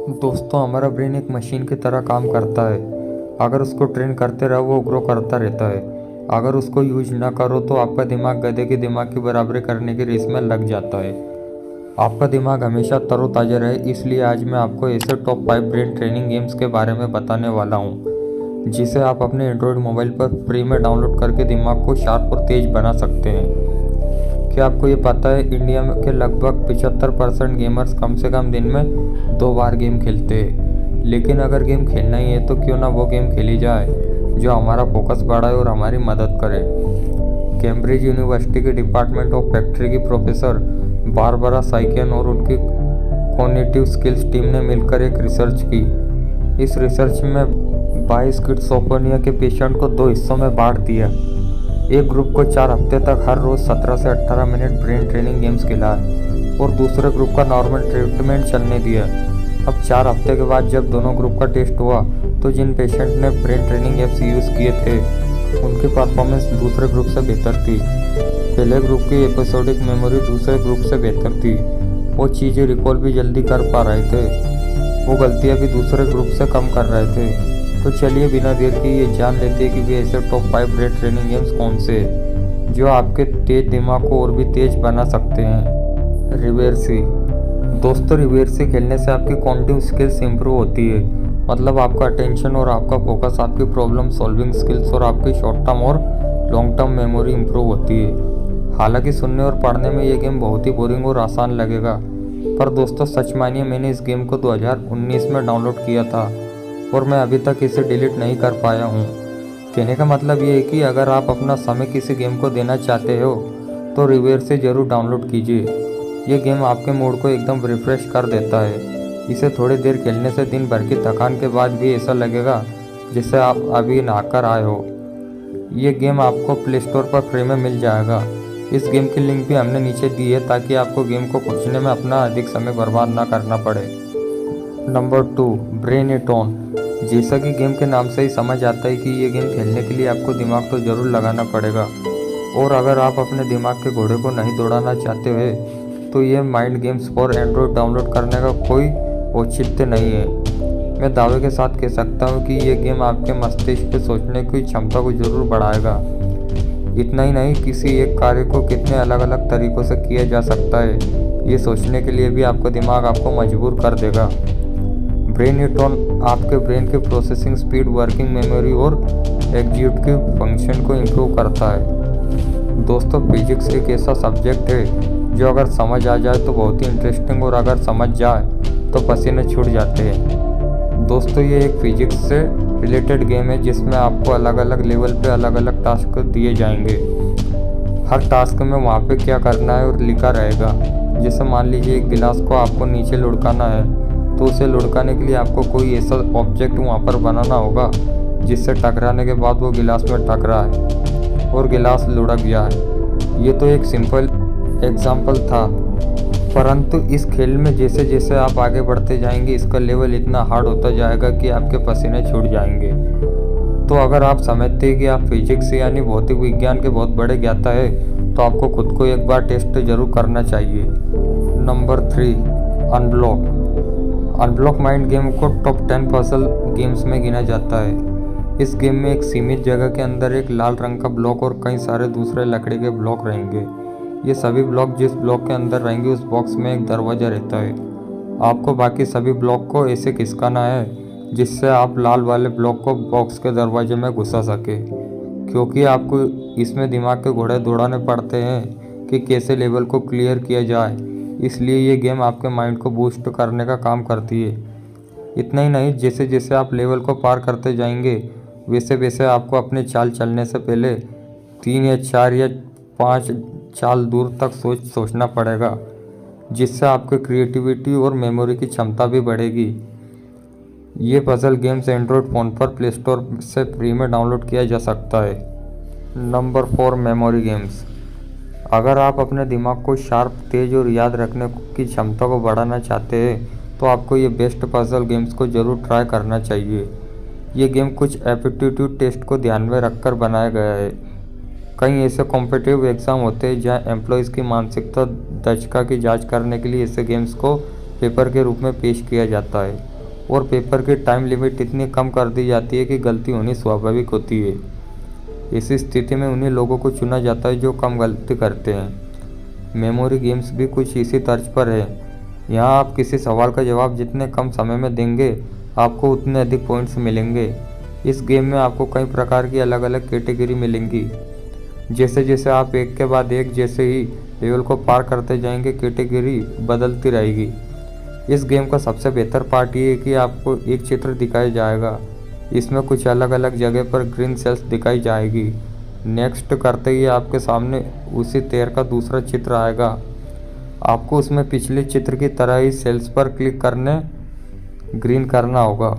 दोस्तों, हमारा ब्रेन एक मशीन की तरह काम करता है। अगर उसको ट्रेन करते रहो वो ग्रो करता रहता है। अगर उसको यूज ना करो तो आपका दिमाग गधे के दिमाग की बराबरी करने की रेस में लग जाता है। आपका दिमाग हमेशा तरोताज़ा रहे, इसलिए आज मैं आपको ऐसे टॉप 5 ब्रेन ट्रेनिंग गेम्स के बारे में बताने वाला हूँ जिसे आप अपने एंड्रॉयड मोबाइल पर फ्री में डाउनलोड करके दिमाग को शार्प और तेज बना सकते हैं। क्या आपको ये पता है, इंडिया के लगभग 75% गेमर्स कम से कम दिन में 2 बार गेम खेलते हैं। लेकिन अगर गेम खेलना ही है तो क्यों ना वो गेम खेली जाए जो हमारा फोकस बढ़ाए और हमारी मदद करे। कैम्ब्रिज यूनिवर्सिटी के डिपार्टमेंट ऑफ फैक्ट्री की प्रोफेसर बारबरा साइकियन और उनकी कॉग्निटिव स्किल्स टीम ने मिलकर एक रिसर्च की। इस रिसर्च में 22 स्किज़ोफ्रेनिया के पेशेंट को 2 हिस्सों में बांट दिया। एक ग्रुप को 4 हफ्ते तक हर रोज़ 17 से 18 मिनट ब्रेन ट्रेनिंग गेम्स खिलाए और दूसरे ग्रुप का नॉर्मल ट्रीटमेंट चलने दिया। अब 4 हफ्ते के बाद जब दोनों ग्रुप का टेस्ट हुआ तो जिन पेशेंट ने ब्रेन ट्रेनिंग एप्स यूज़ किए थे उनकी परफॉर्मेंस दूसरे ग्रुप से बेहतर थी। पहले ग्रुप की एपिसोडिक मेमोरी दूसरे ग्रुप से बेहतर थी। वो चीज़ें रिकॉल भी जल्दी कर पा रहे थे। वो गलतियाँ भी दूसरे ग्रुप से कम कर रहे थे। तो चलिए बिना देर के ये जान लेते हैं कि वे ऐसे टॉप 5 ब्रेन ट्रेनिंग गेम्स कौन से हैं जो आपके तेज दिमाग को और भी तेज बना सकते हैं। रिवर्सी। दोस्तों, रिवर्सी खेलने से आपकी कॉग्निटिव स्किल्स इंप्रूव होती है। मतलब आपका अटेंशन और आपका फोकस, आपकी प्रॉब्लम सॉल्विंग स्किल्स और आपकी शॉर्ट टर्म और लॉन्ग टर्म मेमोरी इंप्रूव होती है। हालांकि सुनने और पढ़ने में ये गेम बहुत ही बोरिंग और आसान लगेगा, पर दोस्तों सच मानिए मैंने इस गेम को 2019 में डाउनलोड किया था और मैं अभी तक इसे डिलीट नहीं कर पाया हूँ। कहने का मतलब ये है कि अगर आप अपना समय किसी गेम को देना चाहते हो तो रिवर्सी ज़रूर डाउनलोड कीजिए। ये गेम आपके मूड को एकदम रिफ्रेश कर देता है। इसे थोड़ी देर खेलने से दिन भर की थकान के बाद भी ऐसा लगेगा जैसे आप अभी नहाकर आए हो। ये गेम आपको प्ले स्टोर पर फ्री में मिल जाएगा। इस गेम की लिंक भी हमने नीचे दी है ताकि आपको गेम को खोजने में अपना अधिक समय बर्बाद ना करना पड़े। Number 2, brain it on. जैसा कि गेम के नाम से ही समझ आता है कि ये गेम खेलने के लिए आपको दिमाग तो ज़रूर लगाना पड़ेगा, और अगर आप अपने दिमाग के घोड़े को नहीं दौड़ाना चाहते हुए तो ये mind games for Android download करने का कोई औचित्य नहीं है। मैं दावे के साथ कह सकता हूँ कि ये गेम आपके मस्तिष्क के सोचने की क्षमता को ज़रूर बढ़ाएगा। इतना ही नहीं, किसी एक कार्य को कितने अलग अलग तरीक़ों से किया जा सकता है ये सोचने के लिए भी आपका दिमाग आपको मजबूर कर देगा। ब्रेन इट ऑन आपके ब्रेन की प्रोसेसिंग स्पीड, वर्किंग मेमोरी और एग्जीक्यूटिव फंक्शन को इम्प्रूव करता है। दोस्तों, फिजिक्स एक ऐसा सब्जेक्ट है जो अगर समझ आ जाए तो बहुत ही इंटरेस्टिंग और अगर समझ जाए तो पसीने छूट जाते हैं। दोस्तों, ये एक फिजिक्स से रिलेटेड गेम है जिसमें आपको अलग अलग लेवल पे अलग अलग टास्क दिए जाएंगे। हर टास्क में वहाँ पे क्या करना है और लिखा रहेगा। जैसे मान लीजिए एक गिलास को आपको नीचे लुढ़काना है तो उसे लुढ़काने के लिए आपको कोई ऐसा ऑब्जेक्ट वहाँ पर बनाना होगा जिससे टकराने के बाद वो गिलास में टकराए और गिलास लुढ़क जाए। ये तो एक सिंपल एग्जाम्पल था, परंतु इस खेल में जैसे जैसे आप आगे बढ़ते जाएंगे इसका लेवल इतना हार्ड होता जाएगा कि आपके पसीने छूट जाएंगे। तो अगर आप समझते हैं कि आप फिजिक्स यानी भौतिक विज्ञान के बहुत बड़े ज्ञाता है तो आपको खुद को एक बार टेस्ट जरूर करना चाहिए। Number 3, unblock. Unblock mind game को टॉप 10 पजल गेम्स में गिना जाता है। इस गेम में एक सीमित जगह के अंदर एक लाल रंग का ब्लॉक और कई सारे दूसरे लकड़ी के ब्लॉक रहेंगे। ये सभी ब्लॉक जिस ब्लॉक के अंदर रहेंगे उस बॉक्स में एक दरवाज़ा रहता है। आपको बाकी सभी ब्लॉक को ऐसे खिसकाना है जिससे आप लाल वाले ब्लॉक को बॉक्स के दरवाजे में घुसा सके, क्योंकि आपको इसमें दिमाग के घोड़े दौड़ाने पड़ते हैं कि कैसे लेवल को क्लियर किया जाए। इसलिए ये गेम आपके माइंड को बूस्ट करने का काम करती है। इतना ही नहीं, जैसे जैसे आप लेवल को पार करते जाएंगे वैसे वैसे आपको अपने चाल चलने से पहले 3 या 4 या 5 चाल दूर तक सोचना पड़ेगा, जिससे आपकी क्रिएटिविटी और मेमोरी की क्षमता भी बढ़ेगी। ये पजल गेम्स एंड्रॉयड फ़ोन पर प्ले स्टोर से फ्री में डाउनलोड किया जा सकता है। Number 4, memory games. अगर आप अपने दिमाग को शार्प, तेज और याद रखने की क्षमता को बढ़ाना चाहते हैं तो आपको ये बेस्ट पजल गेम्स को ज़रूर ट्राई करना चाहिए। ये गेम कुछ एप्टीट्यूड टेस्ट को ध्यान में रखकर बनाया गया है। कई ऐसे कॉम्पिटिटिव एग्ज़ाम होते हैं जहां एम्प्लॉयज़ की मानसिकता दक्षता की जांच करने के लिए ऐसे गेम्स को पेपर के रूप में पेश किया जाता है। और पेपर की टाइम लिमिट इतनी कम कर दी जाती है कि गलती होनी स्वाभाविक होती है। इस स्थिति में उन्हीं लोगों को चुना जाता है जो कम गलती करते हैं। मेमोरी गेम्स भी कुछ इसी तर्ज पर है। यहाँ आप किसी सवाल का जवाब जितने कम समय में देंगे, आपको उतने अधिक पॉइंट्स मिलेंगे। इस गेम में आपको कई प्रकार की अलग अलग कैटेगरी मिलेंगी। जैसे जैसे आप एक के बाद एक जैसे ही लेवल को पार करते जाएंगे, कैटेगरी बदलती रहेगी। इस गेम का सबसे बेहतर पार्ट ये है कि आपको एक चित्र दिखाया जाएगा। इसमें कुछ अलग अलग जगह पर ग्रीन सेल्स दिखाई जाएगी। नेक्स्ट करते ही आपके सामने उसी तेर का दूसरा चित्र आएगा। आपको उसमें पिछले चित्र की तरह ही सेल्स पर क्लिक करने ग्रीन करना होगा।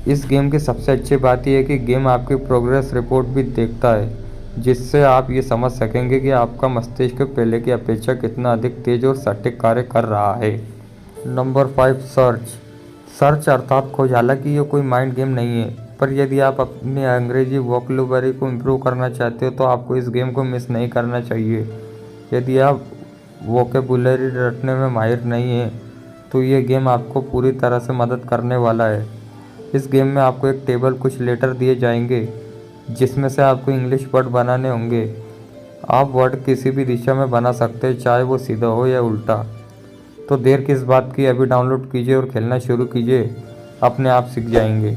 इस गेम की सबसे अच्छी बात यह है कि गेम आपकी प्रोग्रेस रिपोर्ट भी देखता है, जिससे आप ये समझ सकेंगे कि आपका मस्तिष्क पहले की अपेक्षा कितना अधिक तेज और सटीक कार्य कर रहा है। नंबर 5, सर्च अर्थात खोज। हालांकि ये कोई माइंड गेम नहीं है, पर यदि आप अपनी अंग्रेजी वोकैबुलरी को इम्प्रूव करना चाहते हो तो आपको इस गेम को मिस नहीं करना चाहिए। यदि आप वोकैबुलरी रटने में माहिर नहीं हैं तो ये गेम आपको पूरी तरह से मदद करने वाला है। इस गेम में आपको एक टेबल कुछ लेटर दिए जाएंगे जिसमें से आपको इंग्लिश वर्ड बनाने होंगे। आप वर्ड किसी भी दिशा में बना सकते हैं, चाहे वो सीधा हो या उल्टा। तो देर किस बात की, अभी डाउनलोड कीजिए और खेलना शुरू कीजिए, अपने आप सीख जाएंगे।